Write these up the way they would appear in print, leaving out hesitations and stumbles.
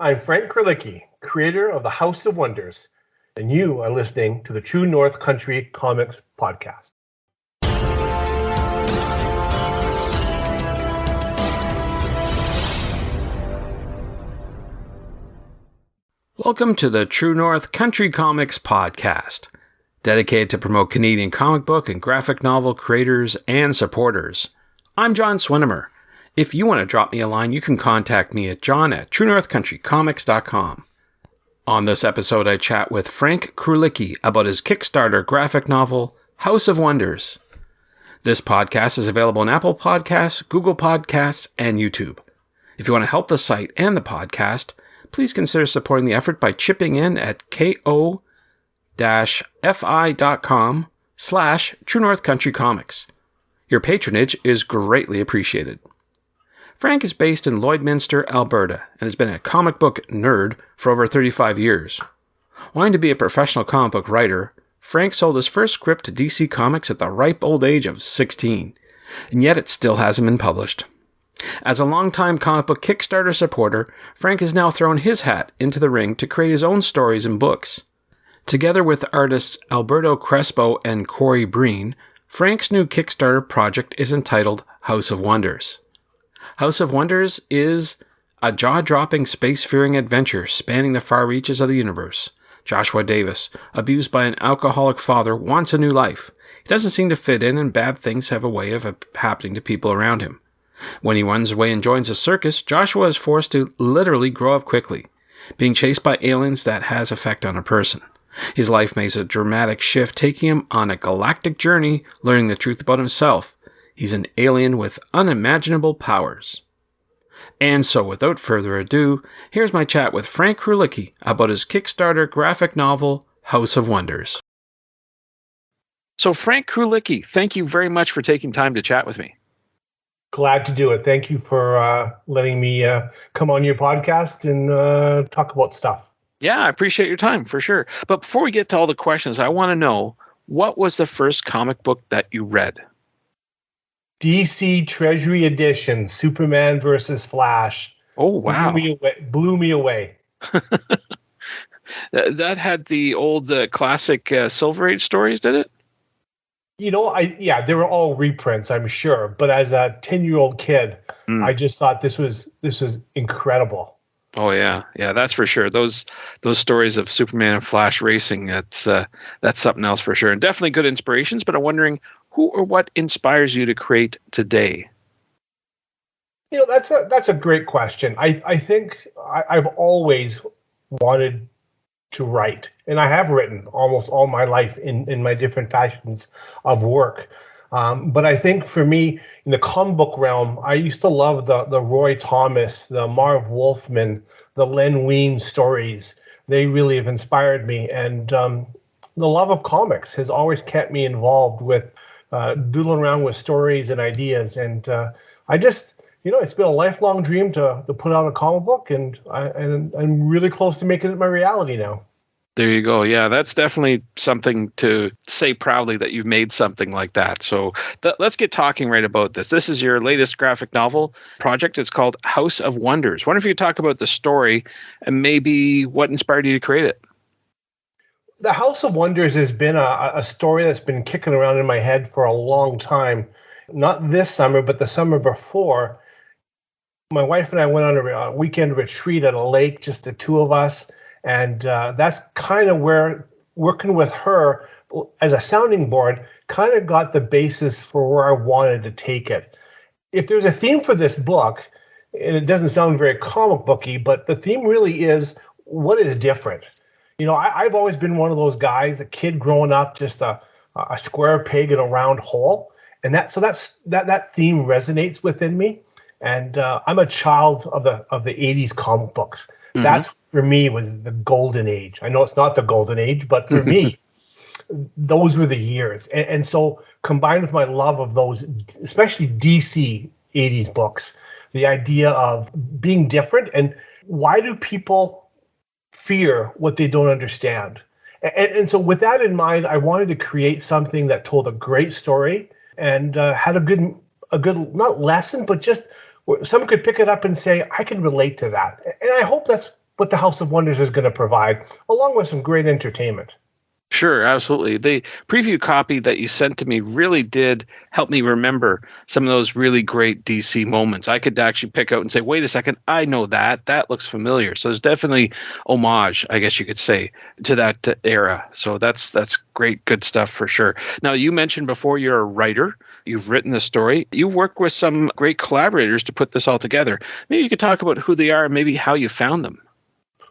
I'm Frank Krulicki, creator of the House of Wonders, and you are listening to the True North Country Comics podcast. Welcome to the True North Country Comics podcast, dedicated to promote Canadian comic book and graphic novel creators and supporters. I'm John Swinimer. If you want to drop me a line, you can contact me at john@truenorthcountrycomics.com. On this episode, I chat with Frank Krulicki about his Kickstarter graphic novel, House of Wonders. This podcast is available on Apple Podcasts, Google Podcasts, and YouTube. If you want to help the site and the podcast, please consider supporting the effort by chipping in at ko-fi.com/truenorthcountrycomics. Your patronage is greatly appreciated. Frank is based in Lloydminster, Alberta, and has been a comic book nerd for over 35 years. Wanting to be a professional comic book writer, Frank sold his first script to DC Comics at the ripe old age of 16, and yet it still hasn't been published. As a longtime comic book Kickstarter supporter, Frank has now thrown his hat into the ring to create his own stories and books. Together with artists Alberto Crespo and Corey Breen, Frank's new Kickstarter project is entitled House of Wonders. House of Wonders is a jaw-dropping space-faring adventure spanning the far reaches of the universe. Joshua Davis, abused by an alcoholic father, wants a new life. He doesn't seem to fit in, and bad things have a way of happening to people around him. When he runs away and joins a circus, Joshua is forced to literally grow up quickly, being chased by aliens that has effect on a person. His life makes a dramatic shift, taking him on a galactic journey, learning the truth about himself. He's an alien with unimaginable powers. And so, without further ado, here's my chat with Frank Krulicki about his Kickstarter graphic novel, House of Wonders. So, Frank Krulicki, thank you very much for taking time to chat with me. Glad to do it. Thank you for letting me come on your podcast and talk about stuff. Yeah, I appreciate your time, for sure. But before we get to all the questions, I want to know, what was the first comic book that you read? DC Treasury Edition, Superman versus Flash. Oh, wow. Blew me away. That had the old classic Silver Age stories, did it? You know, they were all reprints, I'm sure. But as a 10-year-old kid, I just thought this was incredible. Oh yeah, that's for sure. Those stories of Superman and Flash racing, that's something else for sure, and definitely good inspirations. But I'm wondering, who or what inspires you to create today? You know, that's a great question. I think I've always wanted to write, and I have written almost all my life in my different fashions of work. But I think for me, in the comic book realm, I used to love the Roy Thomas, the Marv Wolfman, the Len Wein stories. They really have inspired me. And the love of comics has always kept me involved with doodling around with stories and ideas. And I just, it's been a lifelong dream to put out a comic book, and I'm really close to making it my reality now. There you go. Yeah, that's definitely something to say proudly, that you've made something like that. So let's get talking right about this. This is your latest graphic novel project. It's called House of Wonders. I wonder if you could talk about the story and maybe what inspired you to create it. The House of Wonders has been a story that's been kicking around in my head for a long time. Not this summer, but the summer before. My wife and I went on a weekend retreat at a lake, just the two of us. And that's kind of where working with her as a sounding board kind of got the basis for where I wanted to take it. If there's a theme for this book, and it doesn't sound very comic booky, but the theme really is, what is different? I've always been one of those guys, a kid growing up, just a square peg in a round hole. And that theme resonates within me. And I'm a child of the 80s comic books. Mm-hmm. That's, for me, was the golden age. I know it's not the golden age, but for me, those were the years. And so combined with my love of those, especially DC 80s books, the idea of being different, and why do people fear what they don't understand? And so with that in mind, I wanted to create something that told a great story and had a good, not lesson, but just someone could pick it up and say, I can relate to that. And I hope that's what the House of Wonders is going to provide, along with some great entertainment. Sure, absolutely. The preview copy that you sent to me really did help me remember some of those really great DC moments. I could actually pick out and say, wait a second, I know that. That looks familiar. So there's definitely homage, I guess you could say, to that era. So that's great, good stuff for sure. Now, you mentioned before you're a writer. You've written the story. You've worked with some great collaborators to put this all together. Maybe you could talk about who they are and maybe how you found them.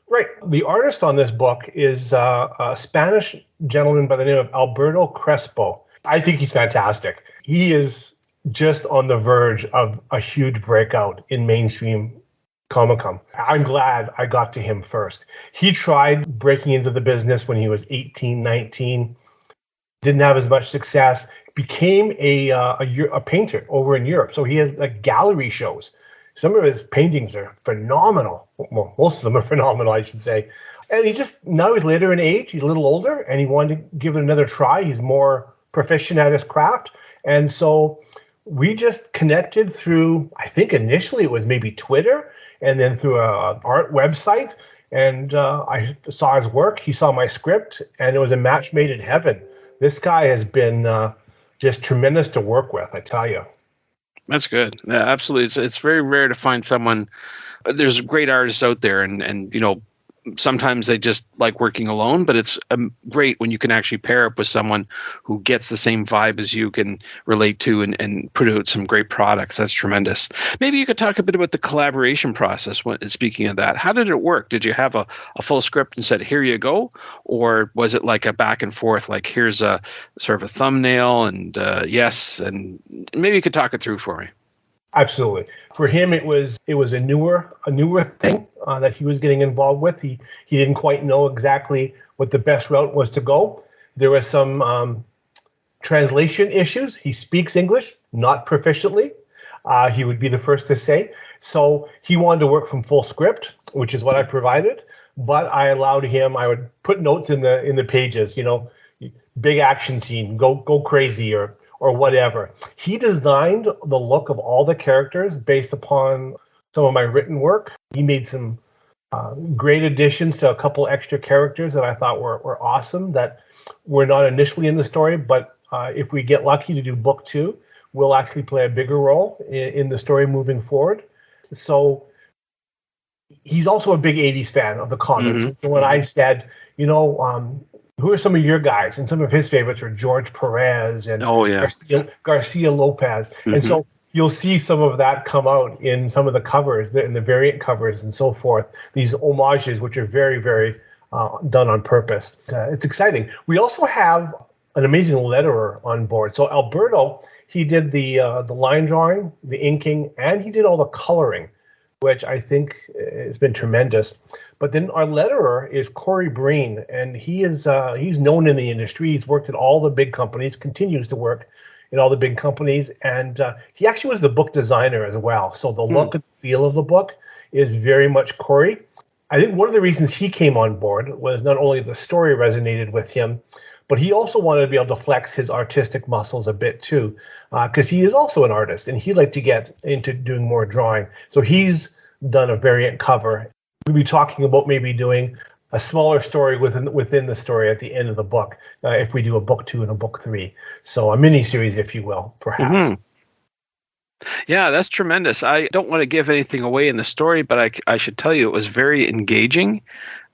Right. The artist on this book is a Spanish gentleman by the name of Alberto Crespo. I think he's fantastic. He is just on the verge of a huge breakout in mainstream Comic-Con. I'm glad I got to him first. He tried breaking into the business when he was 18, 19, didn't have as much success, became a painter over in Europe. So he has like gallery shows. Some of his paintings are phenomenal. Well, most of them are phenomenal, I should say. And now he's later in age, he's a little older, and he wanted to give it another try. He's more proficient at his craft. And so we just connected through, I think initially it was maybe Twitter, and then through an art website. And I saw his work, he saw my script, and it was a match made in heaven. This guy has been just tremendous to work with, I tell you. That's good. Yeah, absolutely. It's very rare to find someone. There's great artists out there, and sometimes they just like working alone, but it's great when you can actually pair up with someone who gets the same vibe as you can relate to and put out some great products. That's tremendous. Maybe you could talk a bit about the collaboration process. Speaking of that, how did it work? Did you have a full script and said, here you go? Or was it like a back and forth, like here's a sort of a thumbnail and yes, and maybe you could talk it through for me. Absolutely. For him, it was a newer thing that he was getting involved with. He didn't quite know exactly what the best route was to go. There were some translation issues. He speaks English, not proficiently. He would be the first to say. So he wanted to work from full script, which is what I provided. But I allowed him. I would put notes in the pages. Big action scene, go crazy, or whatever. He designed the look of all the characters based upon some of my written work. He made some great additions to a couple extra characters that I thought were awesome that were not initially in the story, but if we get lucky to do book 2, will actually play a bigger role in the story moving forward. So he's also a big 80s fan of the comics. Mm-hmm. So when I said, who are some of your guys? And some of his favorites are George Perez and Garcia Lopez. Mm-hmm. And so you'll see some of that come out in some of the covers, in the variant covers and so forth, these homages, which are very, very done on purpose. It's exciting. We also have an amazing letterer on board. So Alberto, he did the line drawing, the inking, and he did all the coloring, which I think has been tremendous. But then our letterer is Corey Breen, and he's known in the industry. He's worked at all the big companies, continues to work in all the big companies, and he actually was the book designer as well. So the look and feel of the book is very much Corey. I think one of the reasons he came on board was not only the story resonated with him, but he also wanted to be able to flex his artistic muscles a bit too, because he is also an artist, and he'd like to get into doing more drawing. So he's done a variant cover. We'll be talking about maybe doing a smaller story within the story at the end of the book, if we do a book 2 and a book 3. So a mini series, if you will, perhaps. Mm-hmm. Yeah, that's tremendous. I don't want to give anything away in the story, but I should tell you it was very engaging.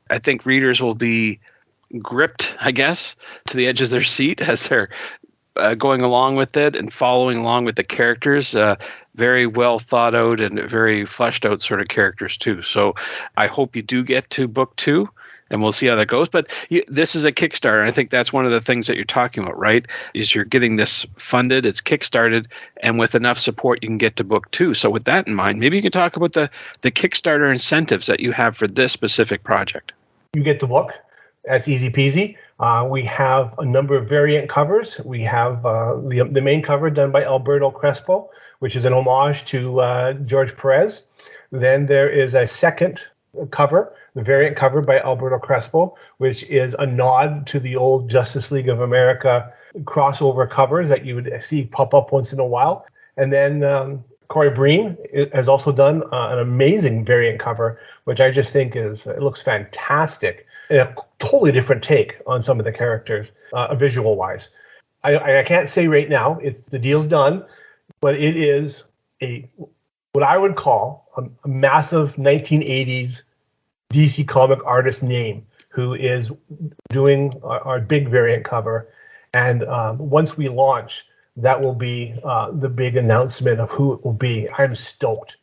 I think readers will be gripped, I guess, to the edge of their seat as they're going along with it and following along with the characters. Very well thought out and very fleshed out sort of characters too. So I hope you do get to book 2, and we'll see how that goes. But this is a Kickstarter. And I think that's one of the things that you're talking about, right? Is you're getting this funded, it's kickstarted, and with enough support, you can get to book 2. So with that in mind, maybe you can talk about the Kickstarter incentives that you have for this specific project. You get the book. That's easy peasy. We have a number of variant covers. We have the main cover done by Alberto Crespo, which is an homage to George Perez. Then there is a second cover, the variant cover by Alberto Crespo, which is a nod to the old Justice League of America crossover covers that you would see pop up once in a while. And then Corey Breen has also done an amazing variant cover, which I just think it looks fantastic. And a totally different take on some of the characters, visual wise. I can't say right now, the deal's done, but it is what I would call a massive 1980s DC comic artist name who is doing our big variant cover. And once we launch, that will be the big announcement of who it will be. I'm stoked.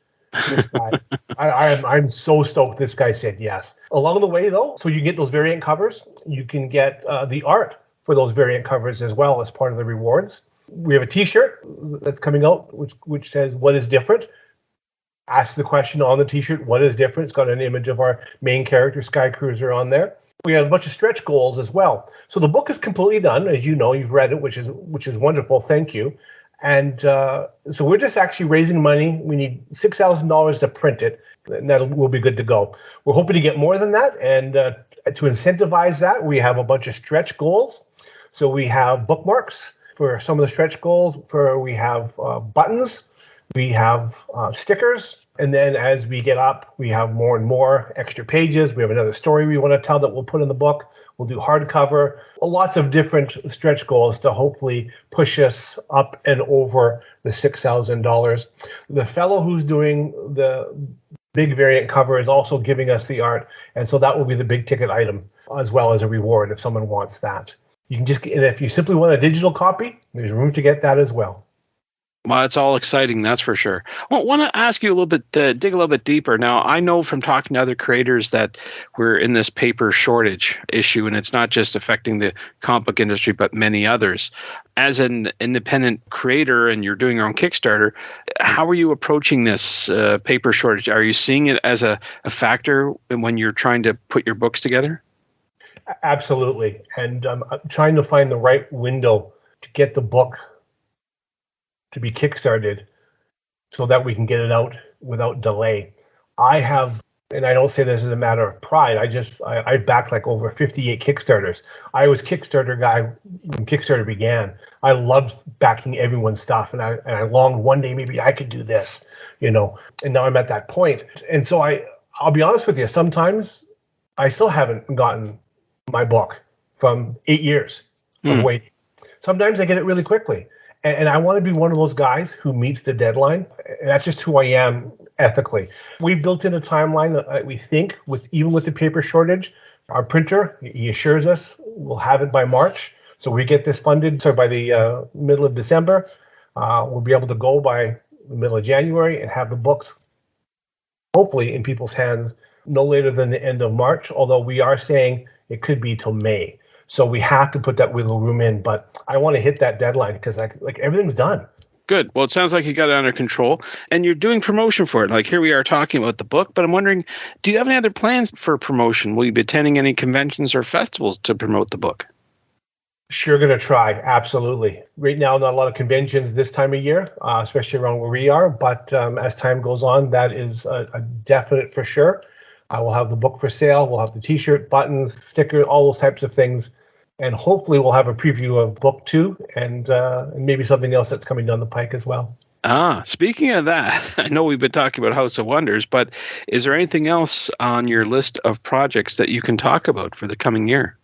This guy, I'm so stoked this guy said yes. Along the way, though, so you get those variant covers, you can get the art for those variant covers as well as part of the rewards. We have a T-shirt that's coming out, which says, "What is different?" Ask the question on the T-shirt, "What is different?" It's got an image of our main character, Sky Cruiser, on there. We have a bunch of stretch goals as well. So the book is completely done, as you know, you've read it, which is wonderful. Thank you. And so we're just actually raising money. We need $6,000 to print it, and we'll be good to go. We're hoping to get more than that, and to incentivize that, we have a bunch of stretch goals. So we have bookmarks for some of the stretch goals. We have buttons. We have stickers. And then as we get up, we have more and more extra pages. We have another story we want to tell that we'll put in the book. We'll do hardcover. Lots of different stretch goals to hopefully push us up and over the $6,000. The fellow who's doing the big variant cover is also giving us the art. And so that will be the big ticket item as well as a reward if someone wants that. You can and if you simply want a digital copy, there's room to get that as well. Well, it's all exciting, that's for sure. Well, I want to ask you a little bit, dig a little bit deeper. Now, I know from talking to other creators that we're in this paper shortage issue, and it's not just affecting the comic book industry, but many others. As an independent creator, and you're doing your own Kickstarter, how are you approaching this paper shortage? Are you seeing it as a factor when you're trying to put your books together? Absolutely. And I'm trying to find the right window to get the book to be kickstarted so that we can get it out without delay. I have, and I don't say this as a matter of pride, I backed like over 58 Kickstarters. I was Kickstarter guy when Kickstarter began. I loved backing everyone's stuff, and I longed one day maybe I could do this, and now I'm at that point. And so I'll be honest with you, sometimes I still haven't gotten my book from 8 years of waiting. Sometimes I get it really quickly. And I want to be one of those guys who meets the deadline. And that's just who I am ethically. We've built in a timeline that we think, even with the paper shortage, our printer, he assures us we'll have it by March. So we get this funded. So by the middle of December, we'll be able to go by the middle of January and have the books hopefully in people's hands no later than the end of March, although we are saying it could be till May. So we have to put that wiggle room in, but I want to hit that deadline because like everything's done. Good. Well, it sounds like you got it under control and you're doing promotion for it. Like here we are talking about the book, but I'm wondering, do you have any other plans for promotion? Will you be attending any conventions or festivals to promote the book? Sure, going to try. Absolutely. Right now, not a lot of conventions this time of year, especially around where we are. But as time goes on, that is a definite for sure. I will have the book for sale. We'll have the T-shirt, buttons, sticker, all those types of things. And hopefully we'll have a preview of book 2 and maybe something else that's coming down the pike as well. Speaking of that, I know we've been talking about House of Wonders, but is there anything else on your list of projects that you can talk about for the coming year?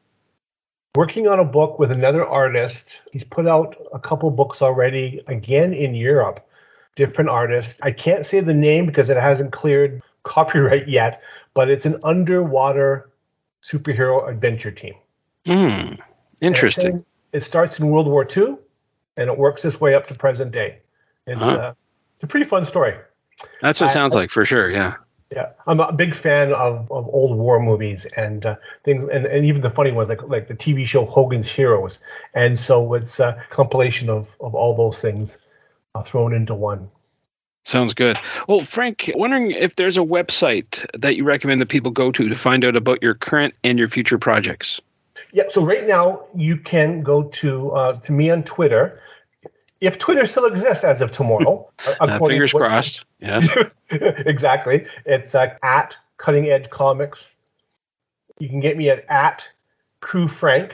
Working on a book with another artist. He's put out a couple books already, again in Europe, different artists. I can't say the name because it hasn't cleared copyright yet, but it's an underwater superhero adventure team. Interesting. It starts in World War II, and it works its way up to present day. It's a pretty fun story. That's what it sounds like, for sure, yeah. Yeah, I'm a big fan of old war movies and things, and even the funny ones, like the TV show Hogan's Heroes. And so it's a compilation of all those things thrown into one. Sounds good. Well, Frank, wondering if there's a website that you recommend that people go to find out about your current and your future projects. Yeah, so right now you can go to me on Twitter. If Twitter still exists as of tomorrow. Fingers crossed. Yeah. Exactly. It's at Cutting Edge Comics. You can get me at CrewFrank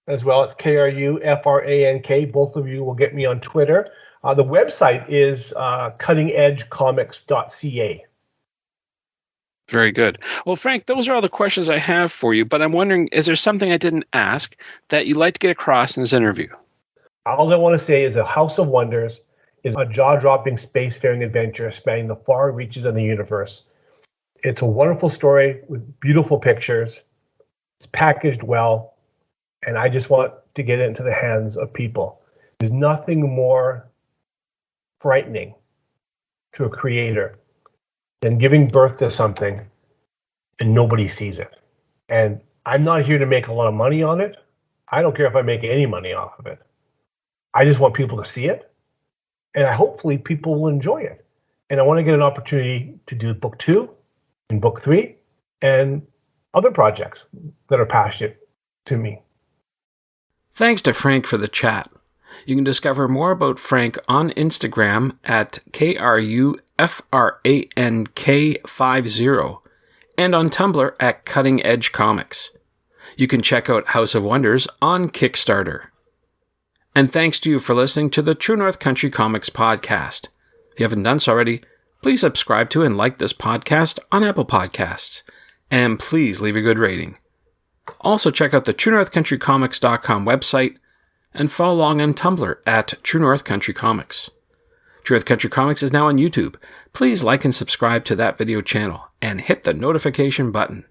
as well. It's KRUFRANK. Both of you will get me on Twitter. The website is cuttingedgecomics.ca. Very good. Well, Frank, those are all the questions I have for you, but I'm wondering, is there something I didn't ask that you'd like to get across in this interview? All I want to say is A House of Wonders is a jaw-dropping spacefaring adventure spanning the far reaches of the universe. It's a wonderful story with beautiful pictures. It's packaged well, and I just want to get it into the hands of people. There's nothing more frightening to a creator than giving birth to something and nobody sees it. And I'm not here to make a lot of money on it. I don't care if I make any money off of it. I just want people to see it, and hopefully people will enjoy it. And I want to get an opportunity to do book 2 and book 3 and other projects that are passionate to me. Thanks to Frank for the chat. You can discover more about Frank on Instagram at KRUFRANK50 and on Tumblr at Cutting Edge Comics. You can check out House of Wonders on Kickstarter. And thanks to you for listening to the True North Country Comics podcast. If you haven't done so already, please subscribe to and like this podcast on Apple Podcasts. And please leave a good rating. Also check out the TrueNorthCountryComics.com website and follow along on Tumblr at True North Country Comics. True North Country Comics is now on YouTube. Please like and subscribe to that video channel and hit the notification button.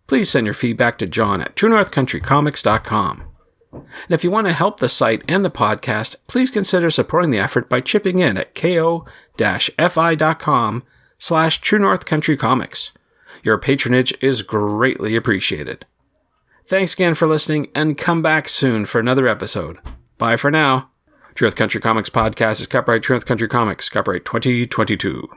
Please send your feedback to John at TrueNorthCountryComics.com. And if you want to help the site and the podcast, please consider supporting the effort by chipping in at ko-fi.com/True North Country Comics. Your patronage is greatly appreciated. Thanks again for listening, and come back soon for another episode. Bye for now. True North Country Comics Podcast is copyright True North Country Comics, copyright 2022.